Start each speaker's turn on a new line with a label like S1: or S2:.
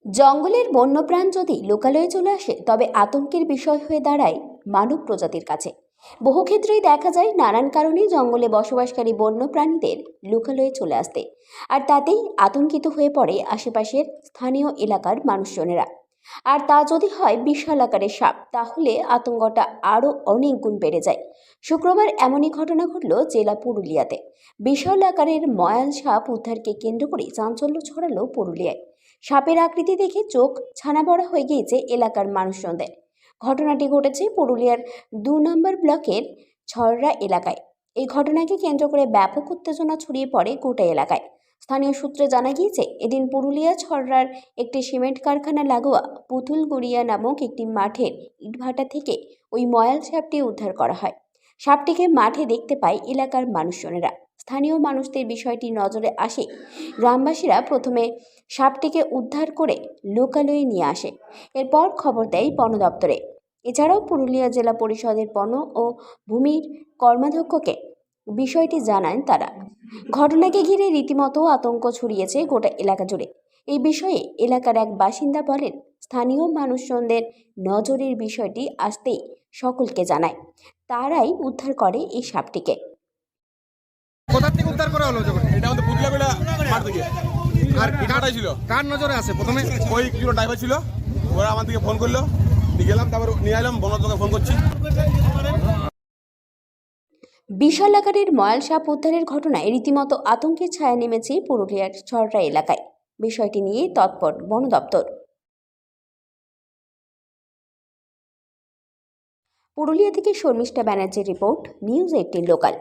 S1: জঙ্গলের বন্যপ্রাণ যদি লোকালয়ে চলে আসে তবে আতঙ্কের বিষয় হয়ে দাঁড়ায় মানব প্রজাতির কাছে। বহু ক্ষেত্রেই দেখা যায় নানান কারণেই জঙ্গলে বসবাসকারী বন্যপ্রাণীদের লোকালয়ে চলে আসতে, আর তাতেই আতঙ্কিত হয়ে পড়ে আশেপাশের স্থানীয় এলাকার মানুষজনেরা। আর তা যদি হয় বিশাল আকারের সাপ, তাহলে আতঙ্কটা আরও অনেক গুণ বেড়ে যায়। শুক্রবার এমনই ঘটনা ঘটল জেলা পুরুলিয়াতে। বিশাল আকারের ময়াল সাপ উদ্ধারকে কেন্দ্র করে চাঞ্চল্য ছড়ালো পুরুলিয়ায়। সাপের আকৃতি দেখে চোখ ছানা বড়া হয়ে গিয়েছে এলাকার মানুষজনদের। ঘটনাটি ঘটেছে পুরুলিয়ার ২ নম্বর ব্লকের ছড়রা এলাকায়। এই ঘটনাকে কেন্দ্র করে ব্যাপক উত্তেজনা ছড়িয়ে পড়ে গোটা এলাকায়। স্থানীয় সূত্রে জানা গিয়েছে, এদিন পুরুলিয়া ছড়রার একটি সিমেন্ট কারখানা লাগোয়া পুতুলগড়িয়া নামক একটি মাঠের ইটভাটা থেকে ওই ময়াল সাপটি উদ্ধার করা হয়। সাপটিকে মাঠে দেখতে পায় এলাকার মানুষজনেরা। স্থানীয় মানুষদের বিষয়টি নজরে আসে। গ্রামবাসীরা প্রথমে সাপটিকে উদ্ধার করে লোকালয়ে নিয়ে আসে। এরপর খবর দেয় বন দপ্তরে। এছাড়াও পুরুলিয়া জেলা পরিষদের বন ও ভূমির কর্মাধ্যক্ষকে বিষয়টি জানান তারা। ঘটনাকে ঘিরে রীতিমতো আতঙ্ক ছড়িয়েছে গোটা এলাকা জুড়ে। এই বিষয়ে এলাকার এক বাসিন্দা বলেন, স্থানীয় মানুষজনদের নজরের বিষয়টি আসতেই সকলকে জানায়। তারাই উদ্ধার করে এই সাপটিকে।
S2: কোথা থেকে উদ্ধার করা হলো যখন?
S3: এটা আমাদের পুতলাগুলা মাঠ থেকে।
S2: আর
S3: কাটাই ছিল,
S2: কার নজরে আসে প্রথমে?
S3: ওই কিছু ড্রাইভার ছিল, ওরা আমার দিকে ফোন করলো, নিয়ে গেলাম, তারপর নিয়ে এলাম, বন দপ্তরকে ফোন করছি।
S1: বিশাল আকারের ময়াল সাপ উদ্ধারের ঘটনায় রীতিমতো আতঙ্কের ছায়া নেমেছে পুরুলিয়ার ছড়রা এলাকায়। বিষয়টি নিয়ে তৎপর বন দপ্তর। পুরুলিয়া থেকে শর্মিষ্ঠা ব্যানার্জির রিপোর্ট, নিউজ 18 লোকাল।